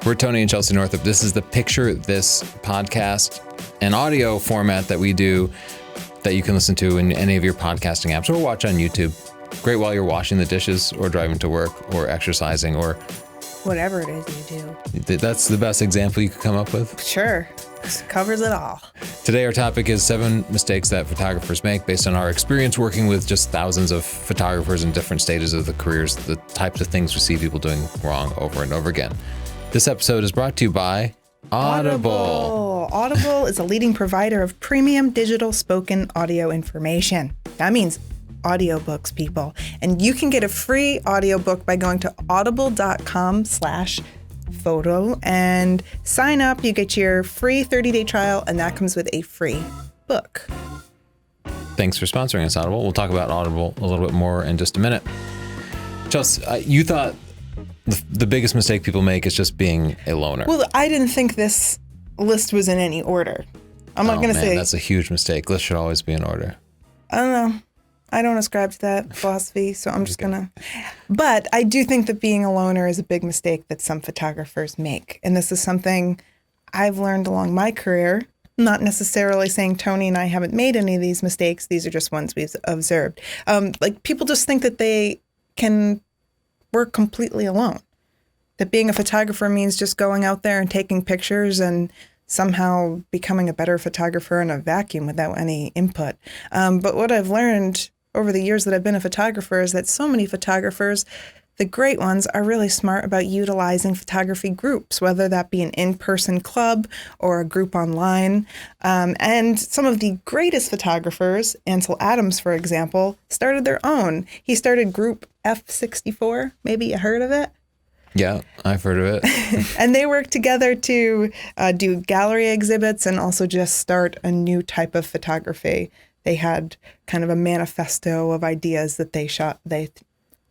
We're Tony and Chelsea Northrup. This is the Picture This podcast, an audio format that we do that you can listen to in any of your podcasting apps or watch on YouTube. Great while you're washing the dishes or driving to work or exercising or whatever it is you do. That's the best example you could come up with? Sure. This covers it all. Today our topic is 7 mistakes that photographers make based on our experience working with just thousands of photographers in different stages of the careers, the types of things we see people doing wrong over and over again. This episode is brought to you by Audible. Audible is a leading provider of premium digital spoken audio information. That means audiobooks, people. And you can get a free audiobook by going to audible.com/photo and sign up. You get your free 30-day trial, and that comes with a free book. Thanks for sponsoring us, Audible. We'll talk about Audible a little bit more in just a minute. Chelsea, you thought the biggest mistake people make is just being a loner. Well, I didn't think this list was in any order. I'm not going to say... That's a huge mistake. Lists should always be in order. I don't know. I don't ascribe to that philosophy, so I'm just going to... But I do think that being a loner is a big mistake that some photographers make. And this is something I've learned along my career. Not necessarily saying Tony and I haven't made any of these mistakes. These are just ones we've observed. People just think that they can work completely alone. That being a photographer means just going out there and taking pictures and somehow becoming a better photographer in a vacuum without any input. But what I've learned over the years that I've been a photographer is that so many photographers, the great ones, are really smart about utilizing photography groups, whether that be an in-person club or a group online. And some of the greatest photographers, Ansel Adams, for example, started their own. He started Group F64. Maybe you heard of it? Yeah, I've heard of it. And they worked together to do gallery exhibits and also just start a new type of photography. They had kind of a manifesto of ideas that they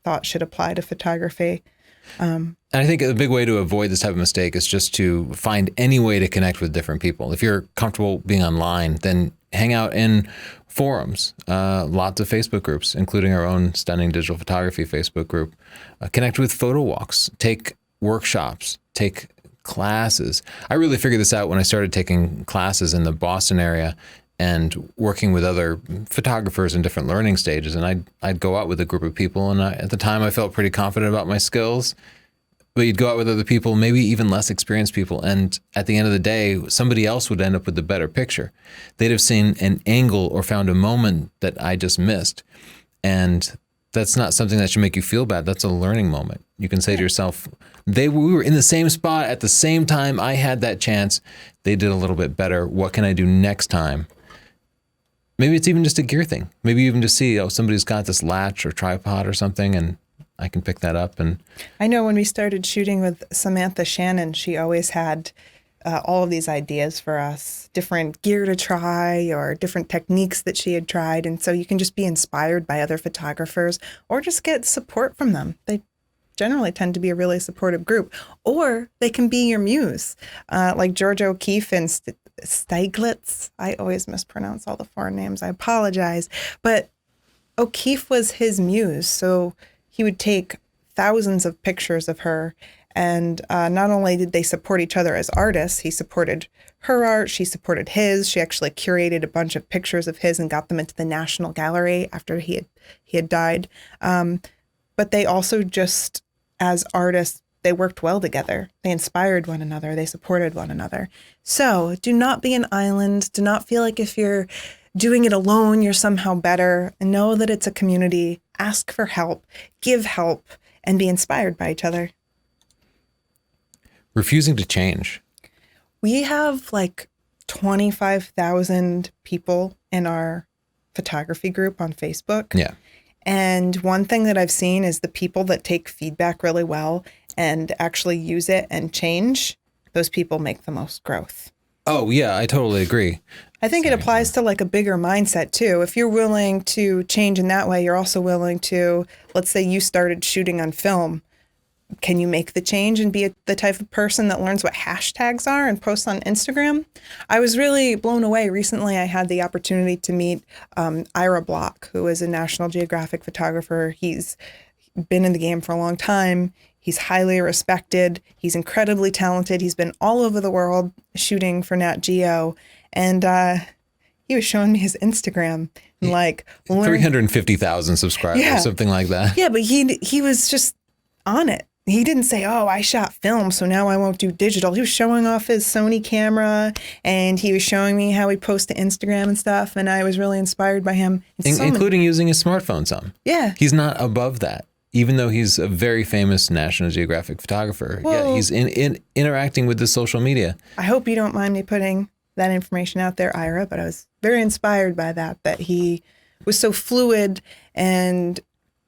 thought should apply to photography. And I think a big way to avoid this type of mistake is just to find any way to connect with different people. If you're comfortable being online, then hang out in forums, lots of Facebook groups, including our own Stunning Digital Photography Facebook group. Connect with photo walks, take workshops, take classes. I really figured this out when I started taking classes in the Boston area and working with other photographers in different learning stages. And I'd go out with a group of people, and at the time I felt pretty confident about my skills. But you'd go out with other people, maybe even less experienced people, and at the end of the day, somebody else would end up with the better picture. They'd have seen an angle or found a moment that I just missed. And that's not something that should make you feel bad. That's a learning moment. You can say to yourself, we were in the same spot at the same time. I had that chance. They did a little bit better. What can I do next time? Maybe it's even just a gear thing. Maybe you even just see, somebody's got this latch or tripod or something, and I can pick that up. And I know when we started shooting with Samantha Shannon, she always had all of these ideas for us, different gear to try or different techniques that she had tried. And so you can just be inspired by other photographers or just get support from them. They generally tend to be a really supportive group, or they can be your muse, like George O'Keeffe and Stieglitz. I always mispronounce all the foreign names. I apologize. But O'Keeffe was his muse. So he would take thousands of pictures of her. And not only did they support each other as artists, he supported her art, she supported his. She actually curated a bunch of pictures of his and got them into the National Gallery after he had died. But they also just, as artists, they worked well together. They inspired one another. They supported one another. So do not be an island. Do not feel like if you're doing it alone, you're somehow better. And know that it's a community. Ask for help, give help, and be inspired by each other. Refusing to change. We have like 25,000 people in our photography group on Facebook. Yeah. And one thing that I've seen is the people that take feedback really well and actually use it and change, those people make the most growth. Oh, yeah, I totally agree. I think it applies to like a bigger mindset too. If you're willing to change in that way, you're also willing to, let's say you started shooting on film. Can you make the change and be the type of person that learns what hashtags are and posts on Instagram? I was really blown away. Recently, I had the opportunity to meet Ira Block, who is a National Geographic photographer. He's been in the game for a long time. He's highly respected. He's incredibly talented. He's been all over the world shooting for Nat Geo. And he was showing me his Instagram and like 350,000 subscribers, something like that. Yeah, but he was just on it. He didn't say, oh, I shot film, so now I won't do digital. He was showing off his Sony camera, and he was showing me how he posts to Instagram and stuff, and I was really inspired by him. Including using his smartphone some. Yeah. He's not above that. Even though he's a very famous National Geographic photographer, Well, he's interacting with the social media. I hope you don't mind me putting that information out there, Ira, but I was very inspired by that he was so fluid and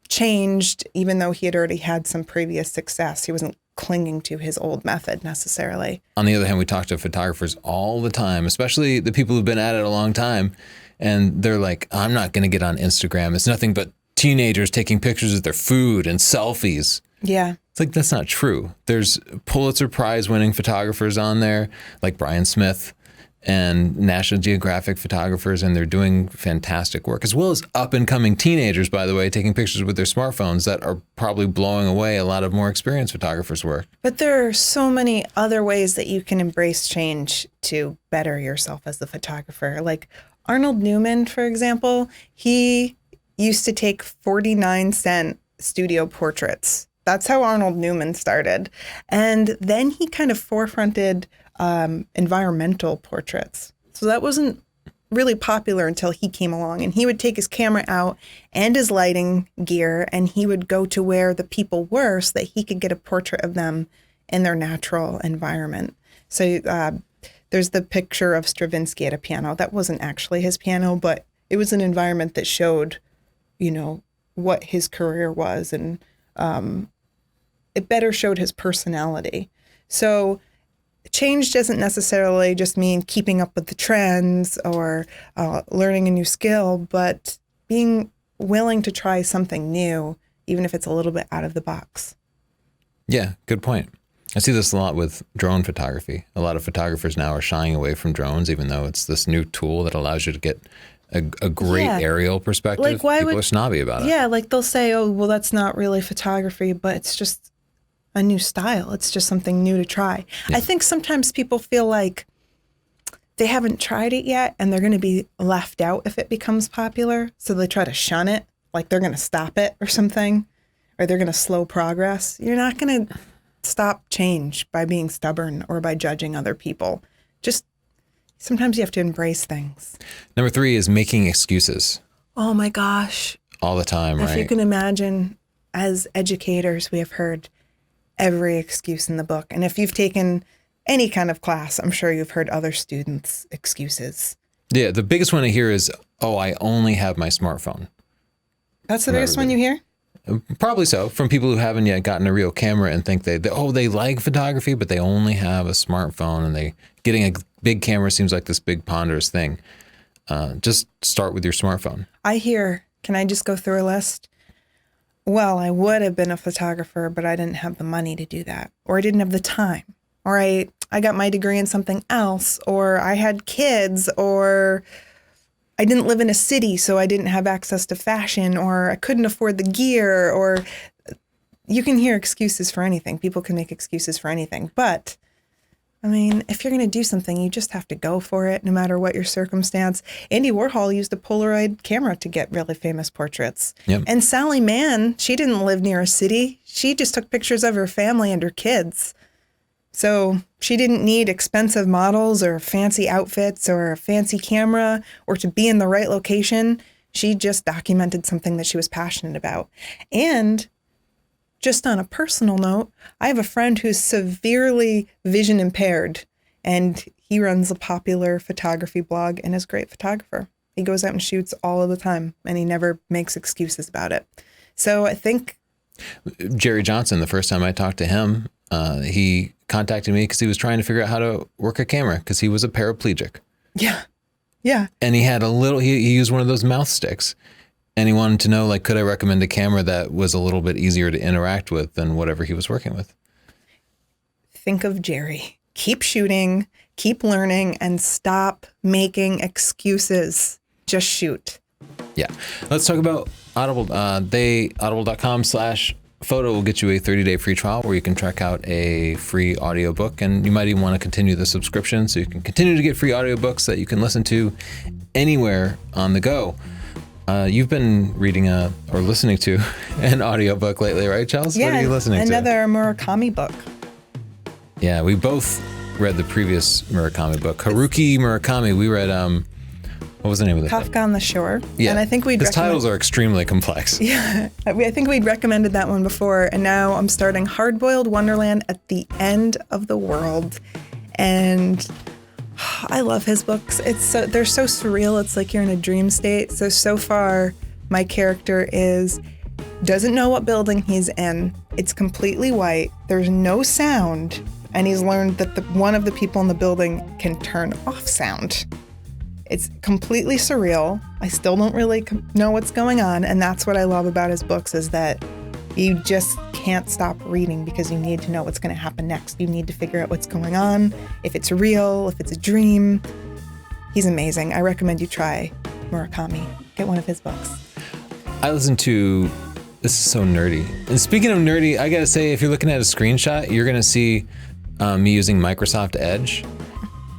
changed, even though he had already had some previous success. He wasn't clinging to his old method necessarily. On the other hand, we talk to photographers all the time, especially the people who've been at it a long time, and they're like, I'm not going to get on Instagram. It's nothing but teenagers taking pictures of their food and selfies. Yeah. It's like, that's not true. There's Pulitzer Prize winning photographers on there, like Brian Smith, and National Geographic photographers, and they're doing fantastic work, as well as up-and-coming teenagers, by the way, taking pictures with their smartphones that are probably blowing away a lot of more experienced photographers' work. But there are so many other ways that you can embrace change to better yourself as a photographer. Like Arnold Newman, for example, he used to take 49-cent studio portraits. That's how Arnold Newman started. And then he kind of forefronted environmental portraits. So that wasn't really popular until he came along. And he would take his camera out and his lighting gear, and he would go to where the people were so that he could get a portrait of them in their natural environment. So there's the picture of Stravinsky at a piano. That wasn't actually his piano, but it was an environment that showed, what his career was, and it better showed his personality. So change doesn't necessarily just mean keeping up with the trends or learning a new skill, but being willing to try something new, even if it's a little bit out of the box. Yeah, good point. I see this a lot with drone photography. A lot of photographers now are shying away from drones, even though it's this new tool that allows you to get a great aerial perspective. Like, people are snobby about it. Yeah, like they'll say, oh, well, that's not really photography, but it's just a new style. It's just something new to try. Yeah. I think sometimes people feel like they haven't tried it yet and they're going to be left out if it becomes popular. So they try to shun it, like they're going to stop it or something, or they're going to slow progress. You're not going to stop change by being stubborn or by judging other people. Just sometimes you have to embrace things. Number 3 is making excuses. Oh my gosh. All the time, right? If you can imagine, as educators, we have heard every excuse in the book. And if you've taken any kind of class, I'm sure you've heard other students' excuses. Yeah, the biggest one I hear is, oh, I only have my smartphone. That's the biggest one you hear? Probably so, from people who haven't yet gotten a real camera and think they like photography, but they only have a smartphone, and getting a big camera seems like this big ponderous thing. Just start with your smartphone. I hear, can I just go through a list? Well, I would have been a photographer, but I didn't have the money to do that, or I didn't have the time, or I got my degree in something else, or I had kids, or I didn't live in a city, so I didn't have access to fashion, or I couldn't afford the gear, or you can hear excuses for anything. People can make excuses for anything. But, I mean, if you're going to do something, you just have to go for it, no matter what your circumstance. Andy Warhol used a Polaroid camera to get really famous portraits. Yep. And Sally Mann, she didn't live near a city. She just took pictures of her family and her kids. So she didn't need expensive models or fancy outfits or a fancy camera or to be in the right location. She just documented something that she was passionate about. And just on a personal note, I have a friend who's severely vision impaired, and he runs a popular photography blog and is a great photographer. He goes out and shoots all of the time, and he never makes excuses about it. So I think Jerry Johnson, the first time I talked to him, he contacted me because he was trying to figure out how to work a camera because he was a paraplegic. Yeah. Yeah. And he had he used one of those mouth sticks, and he wanted to know, like, could I recommend a camera that was a little bit easier to interact with than whatever he was working with? Think of Jerry. Keep shooting, keep learning, and stop making excuses. Just shoot. Yeah. Let's talk about Audible. Audible.com/Focus Photo will get you a 30-day free trial where you can check out a free audiobook, and you might even want to continue the subscription so you can continue to get free audiobooks that you can listen to anywhere on the go. You've been reading or listening to an audiobook lately, right, Chelsea? Yeah, what are you listening to? Another Murakami book. Yeah, we both read the previous Murakami book. Haruki Murakami, we read, what was the name of it? Kafka on the Shore. Yeah, and I think we'd his titles are extremely complex. Yeah, I think we'd recommended that one before, and now I'm starting Hard-Boiled Wonderland at the End of the World, and I love his books. They're so surreal. It's like you're in a dream state. So far, my character doesn't know what building he's in. It's completely white. There's no sound, and he's learned that one of the people in the building can turn off sound. It's completely surreal. I still don't really know what's going on, and that's what I love about his books is that you just can't stop reading because you need to know what's going to happen next. You need to figure out what's going on, if it's real, if it's a dream. He's amazing. I recommend you try Murakami. Get one of his books. This is so nerdy. And speaking of nerdy, I gotta say, if you're looking at a screenshot, you're gonna see me using Microsoft Edge.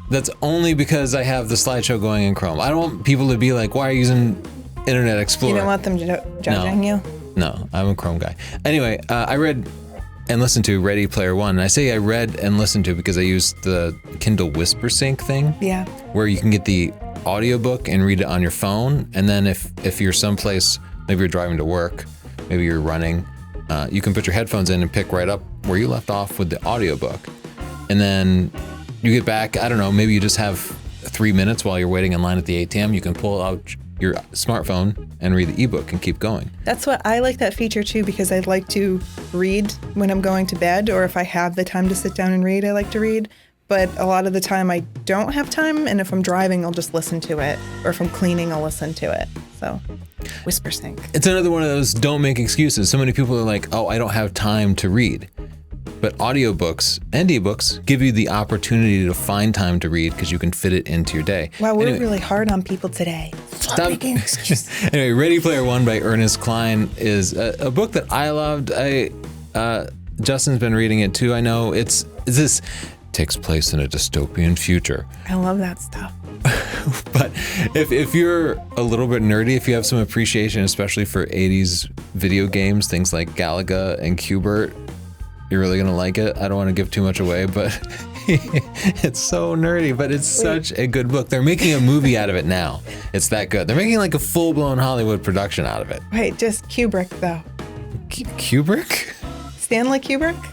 That's only because I have the slideshow going in Chrome. I don't want people to be like, why are you using Internet Explorer? You don't want them judging you? No, I'm a Chrome guy. Anyway, I read and listened to Ready Player One. And I say I read and listened to because I used the Kindle Whisper Sync thing. Yeah. Where you can get the audiobook and read it on your phone. And then if you're someplace, maybe you're driving to work, maybe you're running, you can put your headphones in and pick right up where you left off with the audiobook. And then you get back, I don't know, maybe you just have 3 minutes while you're waiting in line at the ATM. You can pull out your smartphone and read the ebook and keep going. That's what I like that feature too, because I like to read when I'm going to bed, or if I have the time to sit down and read, I like to read. But a lot of the time I don't have time, and if I'm driving, I'll just listen to it, or if I'm cleaning, I'll listen to it. So, Whisper Sync. It's another one of those don't make excuses. So many people are like, oh, I don't have time to read. But audiobooks and ebooks give you the opportunity to find time to read because you can fit it into your day. Wow, we're really hard on people today. Stop making excuses. Anyway, Ready Player One by Ernest Cline is a book that I loved. Justin's been reading it too. I know it's this takes place in a dystopian future. I love that stuff. But if you're a little bit nerdy, if you have some appreciation, especially for 80s video games, things like Galaga and Q*bert, you're really going to like it. I don't want to give too much away, but it's so nerdy, but it's such a good book. They're making a movie out of it now. It's that good. They're making like a full-blown Hollywood production out of it. Wait, just Kubrick, though. Kubrick? Stanley Kubrick?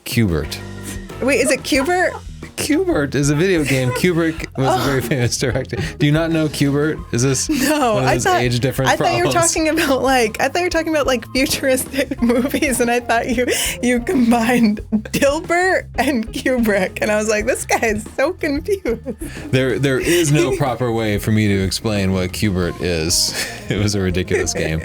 Q*bert. Wait, is it Q*bert? Q*bert is a video game. Kubrick was a very famous director. Do you not know Q*bert? Is this one of those age difference problems? I thought you were talking about like futuristic movies, and I thought you combined Dilbert and Kubrick, and I was like, this guy is so confused. There is no proper way for me to explain what Q*bert is. It was a ridiculous game.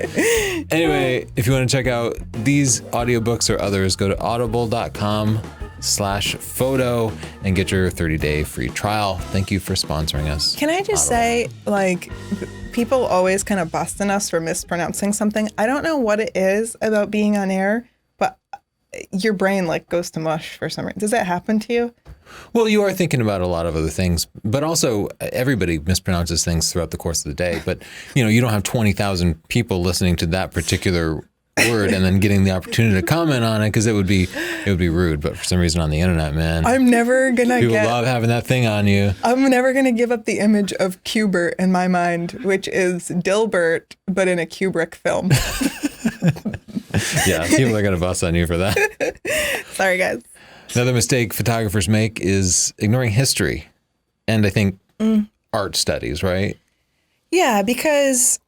Anyway, if you want to check out these audiobooks or others, go to audible.com/photo and get your 30-day free trial. Thank you for sponsoring us. Can I just say, like, people always kind of busting us for mispronouncing something. I don't know what it is about being on air, but your brain like goes to mush for some reason. Does that happen to you? Well, you are thinking about a lot of other things, but also everybody mispronounces things throughout the course of the day. But, you don't have 20,000 people listening to that particular word and then getting the opportunity to comment on it, because it would be rude. But for some reason on the internet, man, I'm never gonna people love having that thing on you. I'm never gonna give up the image of Q*bert in my mind, which is Dilbert but in a Kubrick film. Yeah, people are gonna bust on you for that. Sorry, guys. Another mistake photographers make is ignoring history, and I think art studies, right? Yeah, because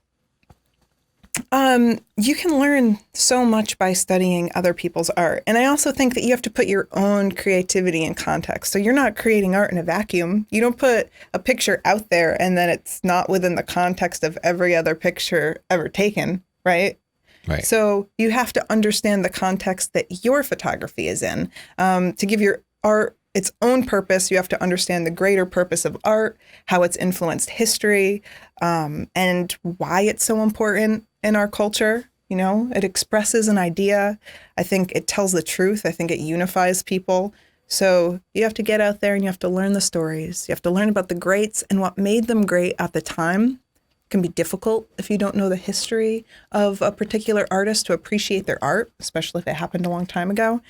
you can learn so much by studying other people's art. And I also think that you have to put your own creativity in context. So you're not creating art in a vacuum. You don't put a picture out there and then it's not within the context of every other picture ever taken, right? Right. So you have to understand the context that your photography is in. To give your art its own purpose, you have to understand the greater purpose of art, how it's influenced history, and why it's so important in our culture. You know, it expresses an idea. I think it tells the truth. I think it unifies people. So you have to get out there and you have to learn the stories. You have to learn about the greats and what made them great at the time. It can be difficult if you don't know the history of a particular artist to appreciate their art, especially if it happened a long time ago.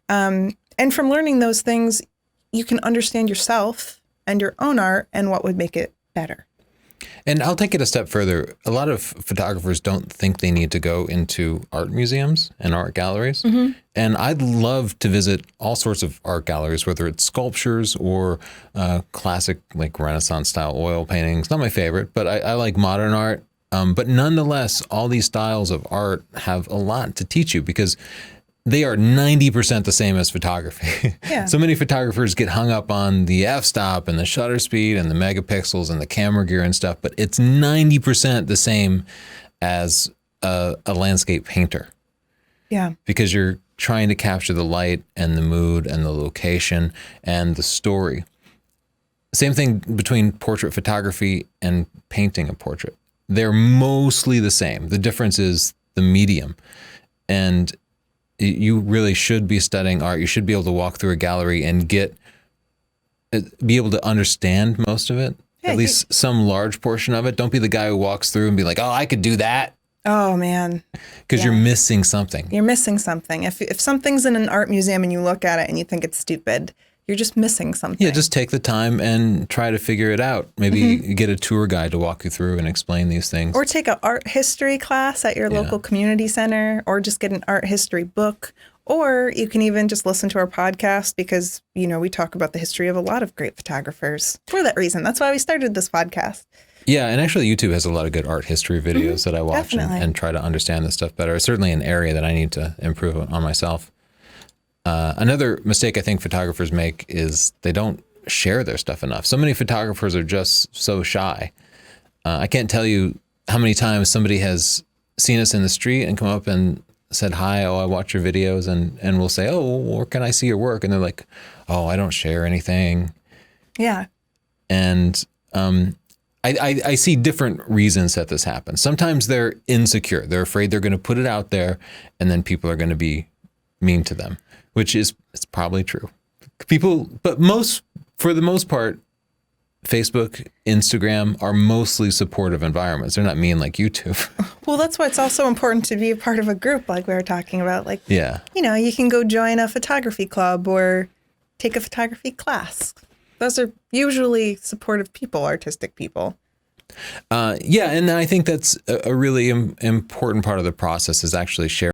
And from learning those things, you can understand yourself and your own art and what would make it better. And I'll take it a step further. A lot of photographers don't think they need to go into art museums and art galleries. Mm-hmm. And I'd love to visit all sorts of art galleries, whether it's sculptures or classic, like Renaissance style oil paintings. Not my favorite, but I like modern art. But nonetheless, all these styles of art have a lot to teach you because they are 90% the same as photography. Yeah. So many photographers get hung up on the f-stop and the shutter speed and the megapixels and the camera gear and stuff, but it's 90% the same as a landscape painter. Yeah. Because you're trying to capture the light and the mood and the location and the story. Same thing between portrait photography and painting a portrait. They're mostly the same. The difference is the medium. And you really should be studying art. You should be able to walk through a gallery and be able to understand most of it, at least some large portion of it. Don't be the guy who walks through and be like, oh, I could do that. Oh, man. Because you're missing something. You're missing something. If something's in an art museum and you look at it and you think it's stupid, you're just missing something. Yeah, just take the time and try to figure it out. Maybe get a tour guide to walk you through and explain these things. Or take an art history class at your local community center, or just get an art history book. Or you can even just listen to our podcast because, you know, we talk about the history of a lot of great photographers for that reason. That's why we started this podcast. Yeah, and actually YouTube has a lot of good art history videos that I watch and try to understand this stuff better. It's certainly an area that I need to improve on myself. Another mistake I think photographers make is they don't share their stuff enough. So many photographers are just so shy. I can't tell you how many times somebody has seen us in the street and come up and said, hi, oh, I watch your videos. And we'll say, oh, where can I see your work? And they're like, oh, I don't share anything. Yeah. And I see different reasons that this happens. Sometimes they're insecure. They're afraid they're going to put it out there and then people are going to be mean to them, which is it's probably true. But for the most part, Facebook, Instagram are mostly supportive environments. They're not mean like YouTube. Well, that's why it's also important to be a part of a group like we were talking about. Like, yeah, you know, you can go join a photography club or take a photography class. Those are usually supportive people, artistic people. Yeah, and I think that's a really important part of the process is actually sharing